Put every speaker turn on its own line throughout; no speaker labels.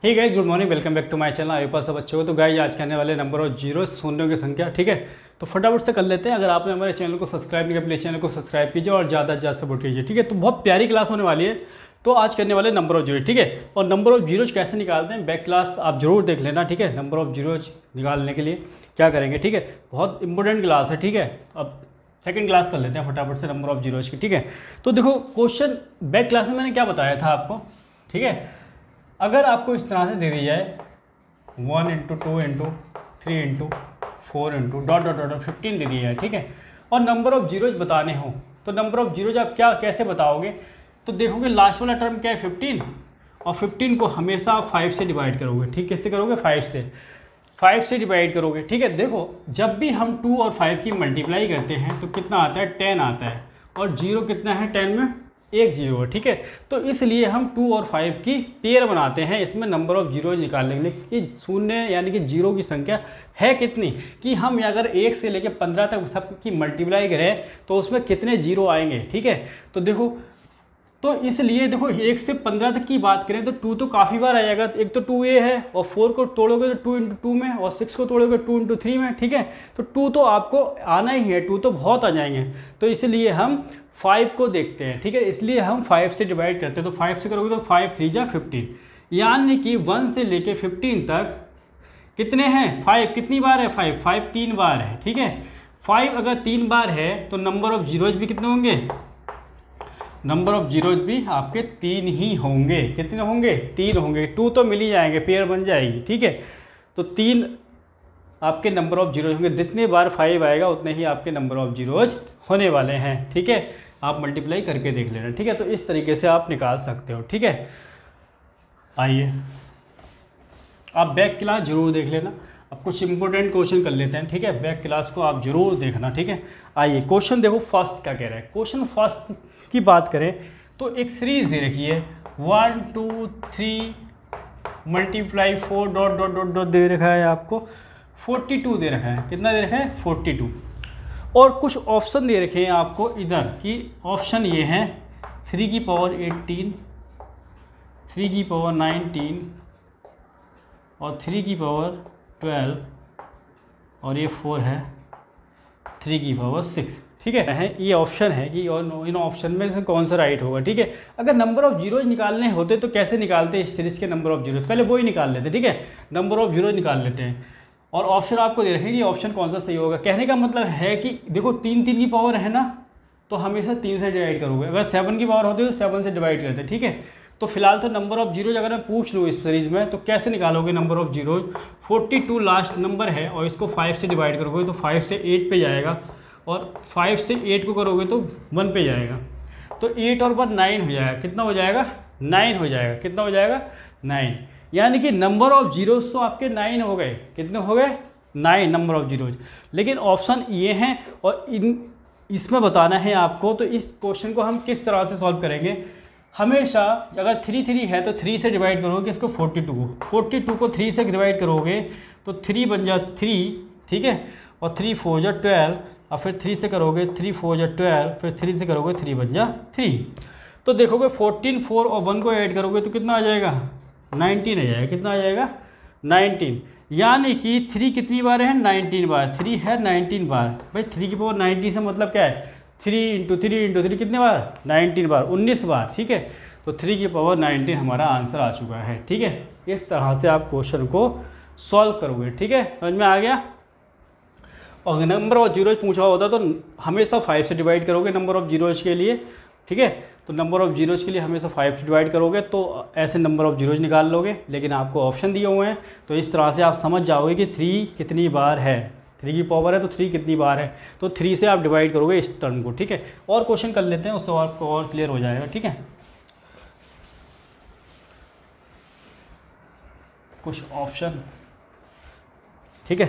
Hey guys, good morning, welcome back to my channel. आपके पास सब अच्छे हो तो गाइस आज करने वाले नंबर ऑफ जीरो शून्यों की संख्या। ठीक है, तो फटाफट से कर लेते हैं। अगर आपने हमारे चैनल को सब्सक्राइब नहीं किया, प्लीज चैनल को सब्सक्राइब कीजिए और ज़्यादा से ज़्यादा सपोर्ट कीजिए। ठीक है, तो बहुत प्यारी क्लास होने वाली है। तो आज करने वाले नंबर ऑफ जीरो। ठीक है, और नंबर ऑफ जीरोज कैसे निकालते हैं बैक क्लास आप जरूर देख लेना। ठीक है, नंबर ऑफ जीरोज निकालने के लिए क्या करेंगे। ठीक है, बहुत इंपॉर्टेंट क्लास है। ठीक है, अब सेकंड क्लास कर लेते हैं फटाफट से नंबर ऑफ जीरोज की। ठीक है, तो देखो क्वेश्चन बैक क्लास में मैंने क्या बताया था आपको। ठीक है, अगर आपको इस तरह से दे दी जाए 1 into 2 into 3 into 4 into dot dot dot 15 दे दी जाए। ठीक है, और नंबर ऑफ जीरोज बताने हो तो नंबर ऑफ जीरोज आप क्या कैसे बताओगे। तो देखोगे लास्ट वाला टर्म क्या है 15, और 15 को हमेशा आप 5 से डिवाइड करोगे। ठीक, कैसे करोगे, 5 से डिवाइड करोगे। ठीक है, देखो जब भी हम 2 और 5 की मल्टीप्लाई करते हैं तो कितना आता है, 10 आता है। और जीरो कितना है 10 में, एक जीरो है। ठीक है, तो इसलिए हम 2 और 5 की पेयर बनाते हैं इसमें नंबर ऑफ जीरोज निकालने के लिए कि शून्य यानी कि जीरो की संख्या है कितनी, कि हम अगर 1 से लेकर 15 तक सब की मल्टीप्लाई करें तो उसमें कितने जीरो आएंगे। ठीक है, तो देखो, तो इसलिए देखो 1 से 15 तक की बात करें तो 2 तो काफ़ी बार आ जाएगा। एक तो 2a है, और 4 को तोड़ोगे तो 2 इंटू 2 में, और 6 को तोड़ोगे 2 इंटू 3 में। ठीक है, तो 2 तो आपको आना ही है, 2 तो बहुत आ जाएंगे। तो इसलिए हम 5 को देखते हैं। ठीक है, इसलिए हम 5 से डिवाइड करते हैं। तो 5 से करोगे तो 5 3 जा 15, यानी कि 1 से लेके 15 तक कितने हैं, 5 कितनी बार है, 5 3 बार है। ठीक है, 5 अगर 3 बार है तो नंबर ऑफ जीरोज भी कितने होंगे, नंबर ऑफ जीरोज भी आपके 3 ही होंगे। कितने होंगे, 3 होंगे। 2 तो मिल ही जाएंगे, पेयर बन जाएगी। ठीक है, तो 3 आपके नंबर ऑफ जीरोज होंगे। जितने बार 5 आएगा उतने ही आपके नंबर ऑफ जीरोज होने वाले हैं। ठीक है, आप मल्टीप्लाई करके देख लेना। ठीक है, तो इस तरीके से आप निकाल सकते हो। ठीक है, आइए आप बैक क्लास जरूर देख लेना। अब कुछ इंपॉर्टेंट क्वेश्चन कर लेते हैं। ठीक है, बैक क्लास को आप जरूर देखना। ठीक है, आइए क्वेश्चन देखो फर्स्ट क्या कह रहा है। क्वेश्चन फर्स्ट की बात करें तो एक सीरीज दे रखी है 1 2 3 multiply 4 dot dot dot dot दे रखा है आपको 42 दे रखा है। कितना दे रखा है, 42। और कुछ ऑप्शन दे रखे हैं आपको इधर कि ऑप्शन ये हैं 3 की पावर 18, 3 की पावर 19 और 3 की पावर 12, और ये 4 है 3 की पावर 6। ठीक है, ये ऑप्शन है कि इन ऑप्शन में से कौन सा राइट होगा। ठीक है, अगर नंबर ऑफ जीरोज निकालने होते तो कैसे निकालते इस सीरीज के नंबर ऑफ जीरोज, पहले वो ही निकाल लेते। ठीक है, नंबर ऑफ जीरोज निकाल लेते हैं और ऑप्शन आपको दे रखे कि ऑप्शन कौन सा सही होगा। कहने का मतलब है कि देखो 3 3 की पावर है ना, तो हमेशा 3 से डिवाइड करोगे। अगर 7 की पावर होती है तो 7 से डिवाइड करते। ठीक है, तो फिलहाल तो नंबर ऑफ जीरोज अगर मैं पूछ लूँ इस सीरीज में तो कैसे निकालोगे number of zeros, 42 last number है और इसको 5 से डिवाइड करोगे तो 5 से 8 पे जाएगा, और 5 से 8 को करोगे तो 1 पे जाएगा। तो 8 और 1 9 हो जाएगा। कितना हो जाएगा, 9 हो जाएगा। कितना हो जाएगा, 9। यानी कि नंबर ऑफ जीरोज तो आपके 9 हो गए। कितने हो गए, 9 नंबर ऑफ जीरोज। लेकिन ऑप्शन ये हैं और इसमें बताना है आपको। तो इस क्वेश्चन को हम किस तरह से सॉल्व करेंगे, हमेशा अगर 3 3 है तो 3 से डिवाइड करोगे इसको 42 को 3 से डिवाइड करोगे तो 3 बन जा 3। ठीक है, और 3 4 जा 12, और फिर 3 से करोगे 3 4 जा 12, फिर 3 से करोगे 3 बन जा 3। तो देखोगे 14 4 और 1 को ऐड करोगे तो कितना आ जाएगा, 19 आ जाएगा। कितना आ जाएगा, 19। यानी कि 3 कितनी बार है, 19 बार। 3 है 19 बार। भाई 3 की पावर 90 से मतलब क्या है, 3 इंटू 3 कितने बार, 19 बार, 19 बार। ठीक है, तो 3 की पावर 19 हमारा आंसर आ चुका है। ठीक है, इस तरह से आप क्वेश्चन को सॉल्व करोगे। ठीक है, समझ में आ गया। और नंबर ऑफ जीरोज पूछा होता तो हमेशा 5 से डिवाइड करोगे नंबर ऑफ जीरोज के लिए। ठीक है, तो नंबर ऑफ जीरोज के लिए हमेशा 5 से डिवाइड करोगे तो ऐसे नंबर ऑफ जीरोज निकाल लोगे। लेकिन आपको ऑप्शन दिए हुए हैं तो इस तरह से आप समझ जाओगे कि 3 कितनी बार है, 3 की पावर है तो 3 कितनी बार है, तो 3 से आप डिवाइड करोगे इस टर्म को। ठीक है, और क्वेश्चन कर लेते हैं, उससे आपको और क्लियर हो जाएगा। ठीक है, कुछ ऑप्शन। ठीक है,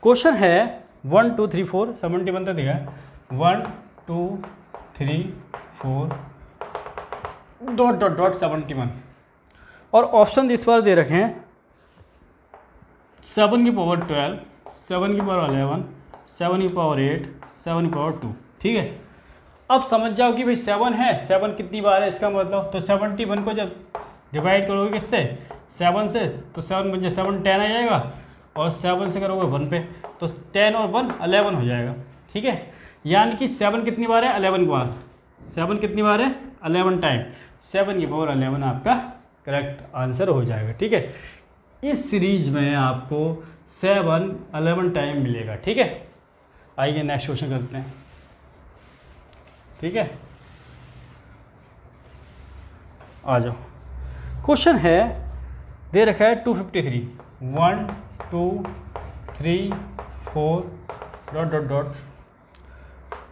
क्वेश्चन है 1 2 3 4 71 तक दिया है। 1 2 3 4 डॉट डॉट डॉट 71, और ऑप्शन इस बार दे रखे हैं 7 की पावर 12, 7 की पावर 11, 7 की पावर 8, 7 की पावर 2। ठीक है, अब समझ जाओ कि भाई 7 है, 7 कितनी बार है इसका मतलब, तो 71 को जब डिवाइड करोगे किससे, 7 से, तो 7 बन जाए 7 10 आ जाएगा, और 7 से करोगे 1 पे, तो 10 और 1 11 हो जाएगा। ठीक है, यानी कि 7 कितनी बार है, 11 बार, 7 कितनी बार है, 11 टाइम, 7 की पावर 11 आपका करेक्ट आंसर हो जाएगा। ठीक है, इस सीरीज में आपको 7 11 टाइम मिलेगा। ठीक है, आइए नेक्स्ट क्वेश्चन करते हैं। ठीक है, आ जाओ। क्वेश्चन है, दे रखा है 253, 1 2 3 4 डॉट डॉट डॉट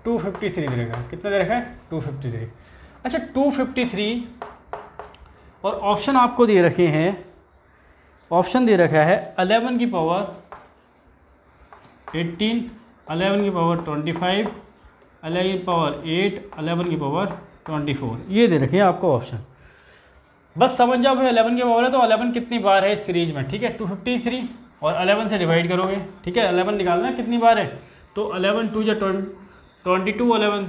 253 दे रखा है। कितना दे रखा है, 253। अच्छा 253 और ऑप्शन आपको दे रखे हैं, ऑप्शन दे रखा है 11 की पावर 18, 11 की पावर 25, 11 की पावर 8, 11 की पावर 24, ये दे रखे हैं आपको ऑप्शन। बस समझ जाओ भाई 11 की पावर है तो 11 कितनी बार है इस सीरीज में। ठीक है, 253 और 11 से डिवाइड करोगे। ठीक है, 11 निकालना है कितनी बार है, तो 11 2 जा 22, 11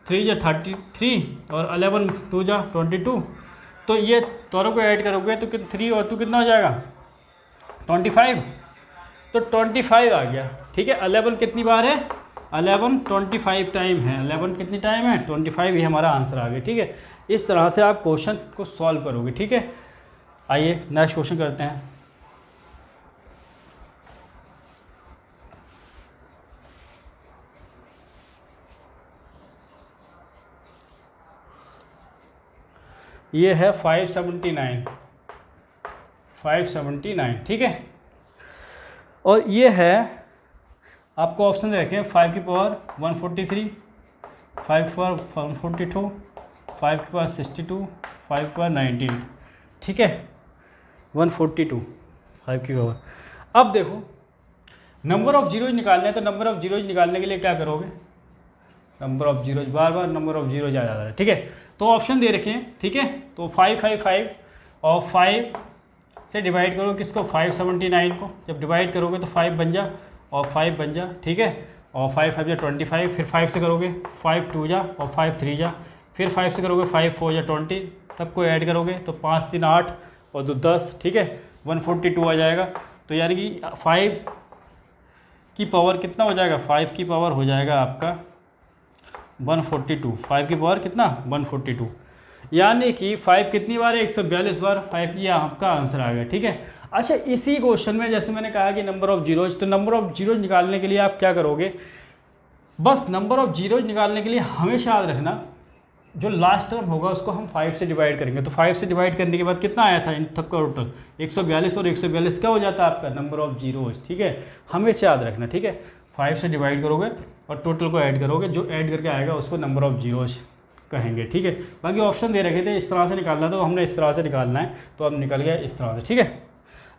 3 जा 33 और 11 2 जा 22, तो ये दोनों को ऐड करोगे तो 3 और 2 कितना हो जाएगा, 25, तो 25 आ गया। ठीक है, 11 कितनी बार है, 11 25 टाइम है, 11 कितनी टाइम है, 25, ये हमारा आंसर आ गया। ठीक है, इस तरह से आप क्वेश्चन को सॉल्व करोगे। ठीक है, आइए नेक्स्ट क्वेश्चन करते हैं। ये है 579। ठीक है, और ये है आपको ऑप्शन दे रखे हैं 5 की पावर 143, 5 की पावर 142, 5 की पावर 62, 5 की पावर 19। ठीक है, 142 5 की पावर। अब देखो नंबर ऑफ जीरोज निकालने हैं, तो नंबर ऑफ जीरोज निकालने के लिए क्या करोगे, नंबर ऑफ जीरोज, बार बार नंबर ऑफ जीरोज आ जाता है। ठीक है, तो ऑप्शन दे रखे हैं। ठीक है, तो 5 5 5 और 5 से डिवाइड करो किसको, 579 को। जब डिवाइड करोगे तो 5 बन जा और 5 बन जा। ठीक है, और 5 5 जा 25, फिर 5 से करोगे 5 2 जा और 5 3 जा, फिर 5 से करोगे 5 4 जा 20, सबको ऐड करोगे तो 5 3 8 और 2 10। ठीक है, 142 आ जाएगा। तो यानी कि 5 की पावर कितना हो जाएगा, 5 की पावर हो जाएगा आपका 142, 5 की पावर कितना 142, यानी कि 5 कितनी बार है, 142 बार 5, ये आपका आंसर आ गया। ठीक है, अच्छा इसी क्वेश्चन में जैसे मैंने कहा कि नंबर ऑफ जीरोज, तो नंबर ऑफ जीरोज निकालने के लिए आप क्या करोगे, बस नंबर ऑफ जीरोज निकालने के लिए हमेशा याद रखना जो लास्ट टर्म होगा उसको हम 5 से डिवाइड करेंगे। तो 5 से डिवाइड करने के बाद कितना आया था इन सबका टोटल 142, और 142 क्या हो जाता है आपका नंबर ऑफ जीरोज। ठीक है, हमेशा याद रखना। ठीक है, 5 से डिवाइड करोगे और टोटल को ऐड करोगे, जो ऐड करके आएगा उसको नंबर ऑफ जीरोज कहेंगे। ठीक है, बाकी ऑप्शन दे रखे थे इस तरह से निकालना, तो हमने इस तरह से निकालना है, तो अब निकल गया इस तरह से। ठीक है,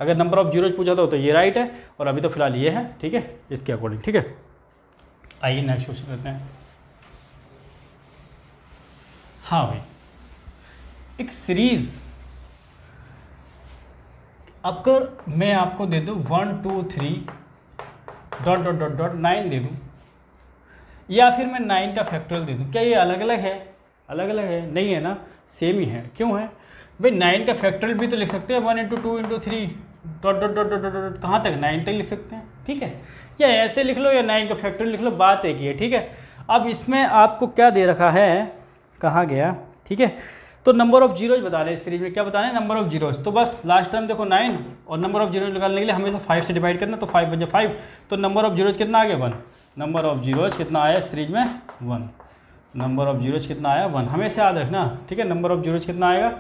अगर नंबर ऑफ जीरोज पूछा तो ये राइट है, और अभी तो फिलहाल ये है। ठीक है, इसके अकॉर्डिंग। ठीक है, आइए नेक्स्ट क्वेश्चन करते हैं। हाँ भाई, एक सीरीज अगर मैं आपको दे दूँ 1 2 3 डॉट डॉट डॉट डॉट 9 दे दूँ, या फिर मैं 9 का फैक्टोरियल दे दूँ, क्या ये अलग अलग है, अलग अलग है, नहीं है ना, सेम ही है। क्यों है भाई, 9 का फैक्टोरियल भी तो लिख सकते हैं 1 × 2 × 3 dot dot dot dot dot, कहाँ तक 9 तक लिख सकते हैं। ठीक है, या ऐसे लिख लो या 9 का फैक्टोरियल लिख लो, बात एक ही है। ठीक है, अब इसमें आपको क्या दे रखा है, कहाँ गया। ठीक है, तो नंबर ऑफ जीरोज बता रहे हैं इस सीरीज में, क्या बताना है, नंबर ऑफ जीरोज। तो बस लास्ट टर्म देखो 9, और नंबर ऑफ जीरोज निकालने के लिए हमेशा 5 से डिवाइड करना, तो 5 बजे 5, तो नंबर ऑफ जीरोज कितना आ गया 1, नंबर ऑफ जीरोज कितना आया इस सीरीज में 1, नंबर ऑफ जीरोज कितना आया 1, हमेशा याद रखना। ठीक है, नंबर ऑफ जीरोज कितना आएगा,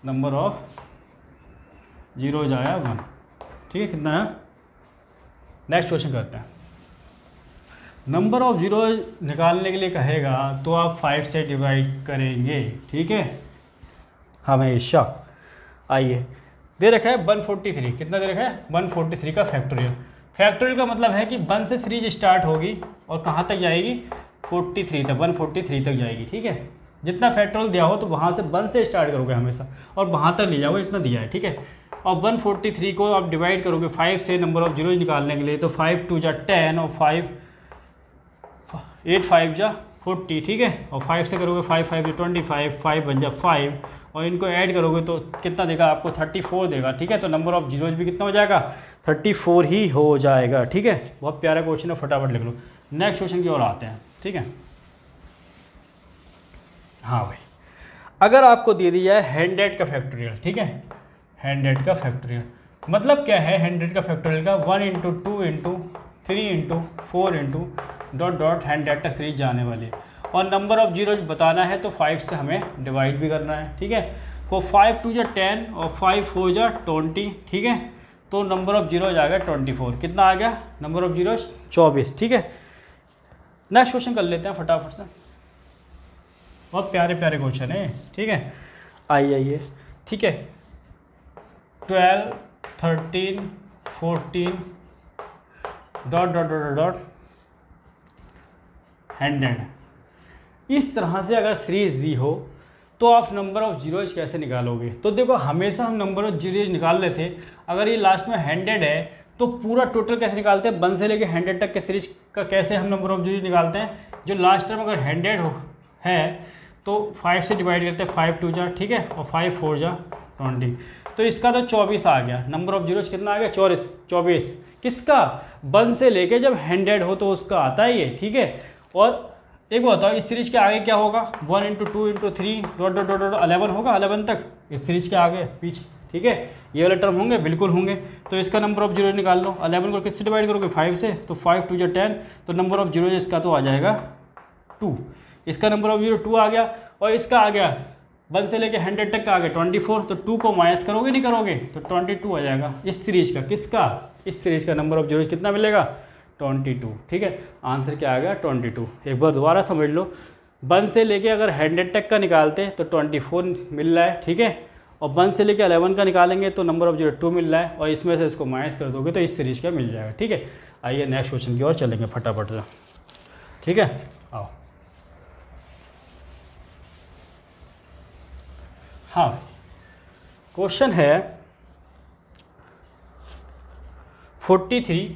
नंबर ऑफ जीरोज आया 1। ठीक है, कितना है, नेक्स्ट क्वेश्चन करते हैं। नंबर ऑफ जीरोज निकालने के लिए कहेगा तो आप 5 से डिवाइड करेंगे। ठीक है, हमेशा। आइए, दे रखा है 143, कितना दे रखा है 143 का फैक्टोरियल। फैक्टोरियल का मतलब है कि 1 से सीरीज स्टार्ट होगी और कहाँ तक जाएगी 43 तक, 143 तक जाएगी। ठीक है, जितना फैक्टोरियल दिया हो तो वहाँ से 1 से स्टार्ट करोगे हमेशा और वहाँ तक ले जाओगे, इतना दिया है। ठीक है, और 143 को आप डिवाइड करोगे 5 से नंबर ऑफ जीरोज निकालने के लिए, तो 5 2 जा 10 और 5 8 5 जा 40, ठीक है, और 5 से करोगे 5 5 25, 5 बन जा 5, और इनको ऐड करोगे तो कितना देगा आपको 34 देगा, ठीक है। तो नंबर ऑफ जीरोज भी कितना हो जाएगा 34 ही हो जाएगा, ठीक है। बहुत प्यारा क्वेश्चन है, फटाफट लिख लो। नेक्स्ट क्वेश्चन की ओर आते हैं, ठीक है। हाँ भाई, अगर आपको दे दी जाए 100 का फैक्टोरियल, ठीक है, 100 का फैक्टोरियल मतलब क्या है 100 का फैक्टोरियल का 1 into 2 into 3 into 4 into dot dot 100 तक सीरीज जाने वाली है, और नंबर ऑफ जीरोज बताना है तो 5 से हमें डिवाइड भी करना है, ठीक है। तो 5 2 जा 10 और 5 4 जा 20, ठीक है। तो नंबर ऑफ जीरोज आ गया 24, कितना आ गया नंबर ऑफ जीरोज 24, ठीक है। नेक्स्ट क्वेश्चन कर लेते हैं फटाफट से, बहुत प्यारे प्यारे क्वेश्चन है, ठीक है। आइए, ठीक है। 12 13 14 डॉट डॉट डॉट डॉट 100, इस तरह से अगर सीरीज दी हो तो आप नंबर ऑफ जीरोज कैसे निकालोगे। तो देखो हमेशा हम नंबर ऑफ जीरोज निकाल रहे थे, अगर ये लास्ट में 100 है तो पूरा टोटल कैसे निकालते हैं, 1 से लेके 100 तक के सीरीज का कैसे हम नंबर ऑफ जीरोज निकालते हैं। जो लास्ट टाइम अगर 100 हो है तो 5 से डिवाइड करते हैं, 5 2 जा, ठीक है, और 5 4 जा 20, तो इसका तो 24 आ गया। नंबर ऑफ जीरोज कितना आ गया 24, किसका 1 से लेके जब 100 हो तो उसका आता है ये, ठीक है। और एक बात बताओ, इस सीरीज के आगे क्या होगा, 1 into 2 into 3 dot dot dot 11 होगा, 11 तक इस सीरीज के आगे पीछे, ठीक है। ये वाले टर्म होंगे, बिल्कुल होंगे। तो इसका नंबर ऑफ जीरोज निकाल लो, 11 को किससे डिवाइड करोगे 5 से, तो 5 2 जा 10, तो नंबर ऑफ जीरोज इसका तो आ जाएगा 2, इसका नंबर ऑफ जीरो 2 आ गया, और इसका आ गया 1 से लेके 100 तक का आ गया 24, तो 2 को माइनस करोगे नहीं करोगे तो 22 आ जाएगा इस सीरीज का, किसका, इस सीरीज का नंबर ऑफ जीरोज कितना मिलेगा 22, ठीक है। आंसर क्या आ गया 22। एक बार दोबारा समझ लो, 1 से लेके अगर 100 तक का निकालते तो 24 मिल रहा है, ठीक है, और 1 से लेके 11 का निकालेंगे तो नंबर ऑफ जीरो 2 मिल रहा है, और इसमें से इसको माइनस कर दोगे तो इस सीरीज का मिल जाएगा, ठीक है। आइए नेक्स्ट क्वेश्चन की ओर चलेंगे फटाफट से, ठीक है। आओ, हाँ, क्वेश्चन है 43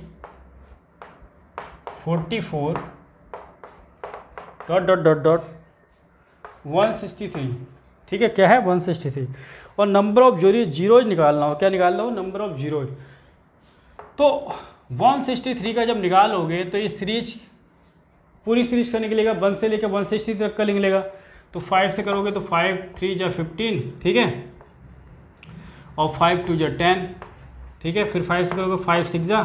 44 डॉट डॉट डॉट डॉट 163, ठीक है। क्या है 163, और नंबर ऑफ जीरोज निकालना हो, क्या निकालना हो नंबर ऑफ जीरोज। तो 163 का जब निकालोगे तो ये सीरीज पूरी सीरीज का निकलेगा, 1 से लेकर 160 तक का निकलेगा। तो 5 से करोगे तो 5 3 जा 15, ठीक है, और 5 2 जा 10, ठीक है। फिर 5 से करोगे 5 6 जा,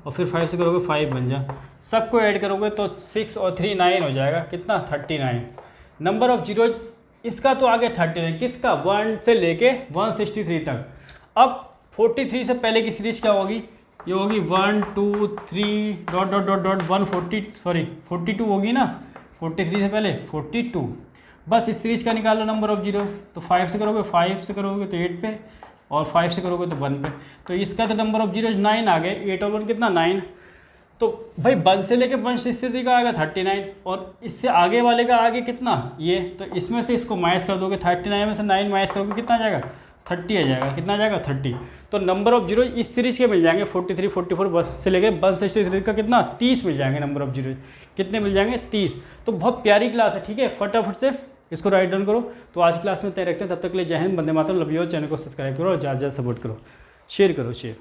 और फिर 5 से करोगे 5 बन जा, सबको ऐड करोगे तो 6 और 3 9 हो जाएगा, कितना 39। नंबर ऑफ जीरोज इसका तो आ गया 39, किसका 1 से लेके 163 तक। अब 43 से पहले की सीरीज क्या होगी, ये होगी 1 2 3 डॉट डॉट डॉट डॉट 42 होगी ना, 43 से पहले 42, बस इस सीरीज का निकालो नंबर ऑफ जीरो। तो 5 से करोगे, 5 से करोगे तो 8 पे, और 5 से करोगे तो 1 पे, तो इसका तो नंबर ऑफ जीरो 9 आ गए, 8 और 1 कितना 9। तो भाई 1 से लेके 160 का आएगा 39, और इससे आगे वाले का आगे कितना ये, तो इसमें से इसको माइनस कर दोगे, 39 में से 9 माइनस करोगे कितना आ जाएगा 30 आ जाएगा, कितना आ जाएगा 30। तो नंबर ऑफ जीरो इस सीरीज के मिल जाएंगे 43 44 1 से लेके 163 का कितना 30 मिल जाएंगे नंबर ऑफ जीरो, कितने मिल जाएंगे 30। तो बहुत प्यारी क्लास है, ठीक है, फटाफट से इसको राइट डाउन करो। तो आज क्लास में तय रखते हैं, तब तक के लिए जय Hind, Vande Mataram, love you, channel को सब्सक्राइब करो और ज़्यादा से ज़्यादा सपोर्ट करो, शेयर करो शेयर।